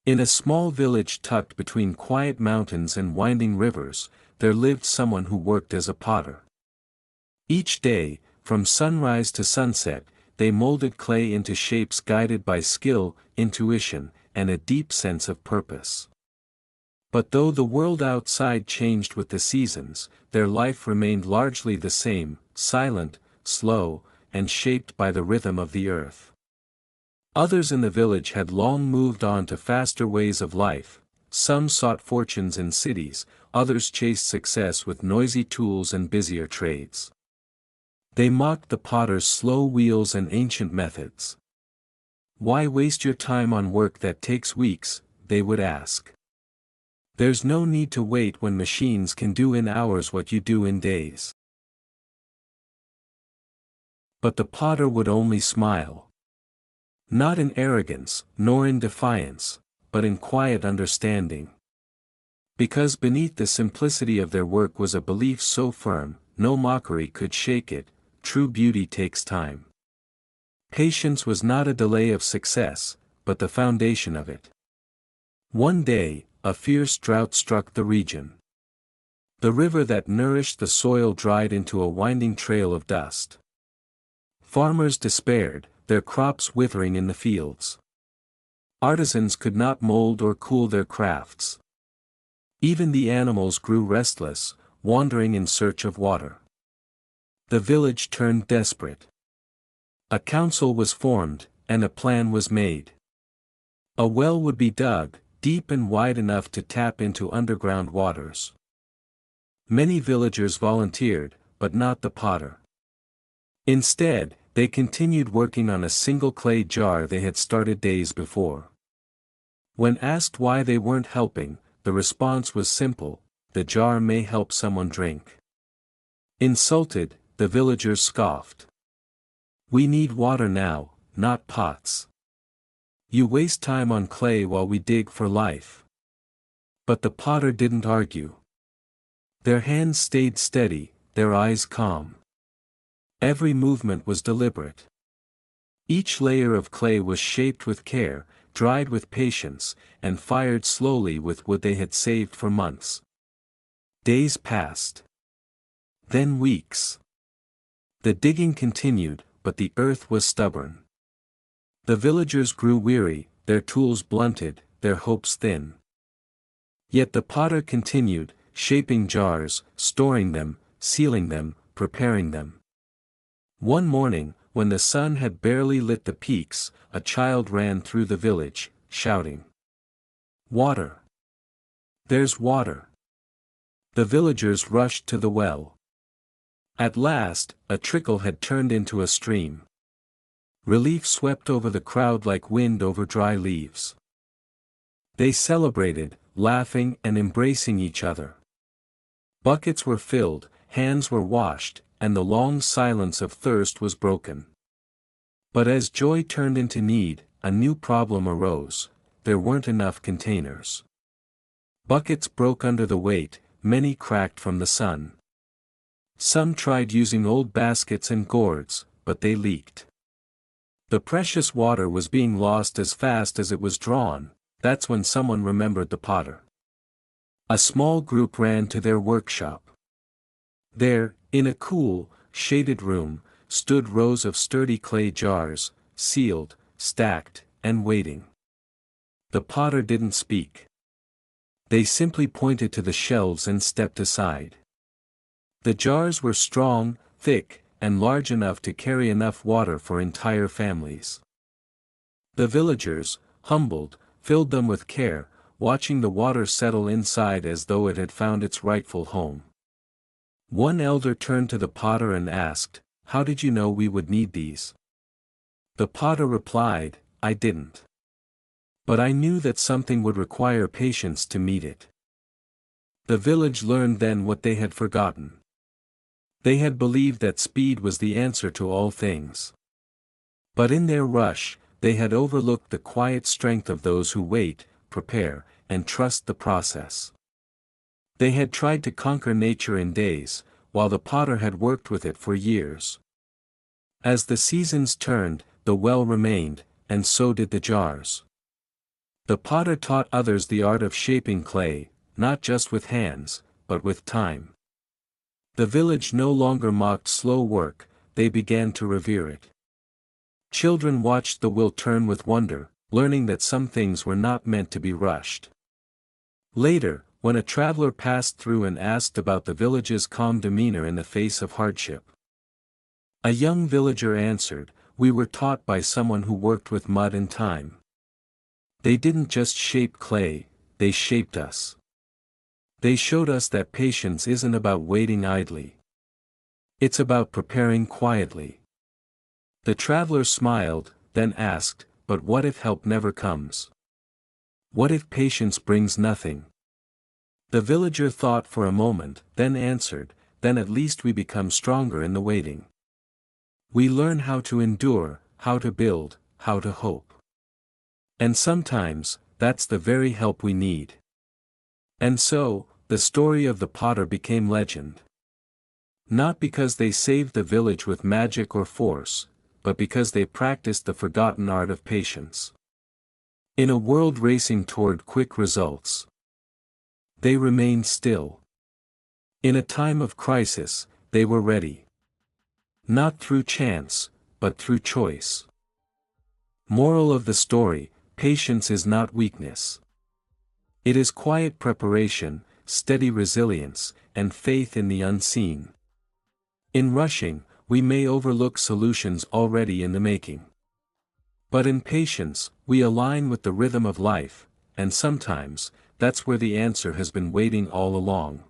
In a small village tucked between quiet mountains and winding rivers, there lived someone who worked as a potter. Each day, from sunrise to sunset, they molded clay into shapes guided by skill, intuition, and a deep sense of purpose. But though the world outside changed with the seasons, their life remained largely the same, silent, slow, and shaped by the rhythm of the earth. Others in the village had long moved on to faster ways of life. Some sought fortunes in cities, others chased success with noisy tools and busier trades. They mocked the potter's slow wheels and ancient methods. "Why waste your time on work that takes weeks?" they would ask. "There's no need to wait when machines can do in hours what you do in days." But the potter would only smile. Not in arrogance, nor in defiance, but in quiet understanding. Because beneath the simplicity of their work was a belief so firm, no mockery could shake it: true beauty takes time. Patience was not a delay of success, but the foundation of it. One day, a fierce drought struck the region. The river that nourished the soil dried into a winding trail of dust. Farmers despaired, their crops withering in the fields. Artisans could not mold or cool their crafts. Even the animals grew restless, wandering in search of water. The village turned desperate. A council was formed, and a plan was made. A well would be dug, deep and wide enough to tap into underground waters. Many villagers volunteered, but not the potter. Instead, they continued working on a single clay jar they had started days before. When asked why they weren't helping, the response was simple: "The jar may help someone drink." Insulted, the villagers scoffed. "We need water now, not pots. You waste time on clay while we dig for life." But the potter didn't argue. Their hands stayed steady, their eyes calm. Every movement was deliberate. Each layer of clay was shaped with care, dried with patience, and fired slowly with wood they had saved for months. Days passed. Then weeks. The digging continued, but the earth was stubborn. The villagers grew weary, their tools blunted, their hopes thin. Yet the potter continued, shaping jars, storing them, sealing them, preparing them. One morning, when the sun had barely lit the peaks, a child ran through the village, shouting, "Water! There's water!" The villagers rushed to the well. At last, a trickle had turned into a stream. Relief swept over the crowd like wind over dry leaves. They celebrated, laughing and embracing each other. Buckets were filled, hands were washed, and the long silence of thirst was broken. But as joy turned into need, a new problem arose: there weren't enough containers. Buckets broke under the weight, many cracked from the sun. Some tried using old baskets and gourds, but they leaked. The precious water was being lost as fast as it was drawn. That's when someone remembered the potter. A small group ran to their workshop. There, in a cool, shaded room, stood rows of sturdy clay jars, sealed, stacked, and waiting. The potter didn't speak. They simply pointed to the shelves and stepped aside. The jars were strong, thick, and large enough to carry enough water for entire families. The villagers, humbled, filled them with care, watching the water settle inside as though it had found its rightful home. One elder turned to the potter and asked, "How did you know we would need these?" The potter replied, "I didn't. But I knew that something would require patience to meet it." The village learned then what they had forgotten. They had believed that speed was the answer to all things. But in their rush, they had overlooked the quiet strength of those who wait, prepare, and trust the process. They had tried to conquer nature in days, while the potter had worked with it for years. As the seasons turned, the well remained, and so did the jars. The potter taught others the art of shaping clay, not just with hands, but with time. The village no longer mocked slow work, they began to revere it. Children watched the wheel turn with wonder, learning that some things were not meant to be rushed. Later, when a traveler passed through and asked about the village's calm demeanor in the face of hardship, a young villager answered, "We were taught by someone who worked with mud and time. They didn't just shape clay, they shaped us. They showed us that patience isn't about waiting idly. It's about preparing quietly." The traveler smiled, then asked, "But what if help never comes? What if patience brings nothing?" The villager thought for a moment, then answered, "Then at least we become stronger in the waiting. We learn how to endure, how to build, how to hope. And sometimes, that's the very help we need." And so, the story of the potter became legend. Not because they saved the village with magic or force, but because they practiced the forgotten art of patience. In a world racing toward quick results, they remained still. In a time of crisis, they were ready. Not through chance, but through choice. Moral of the story: patience is not weakness. It is quiet preparation, steady resilience, and faith in the unseen. In rushing, we may overlook solutions already in the making. But in patience, we align with the rhythm of life, and sometimes, that's where the answer has been waiting all along.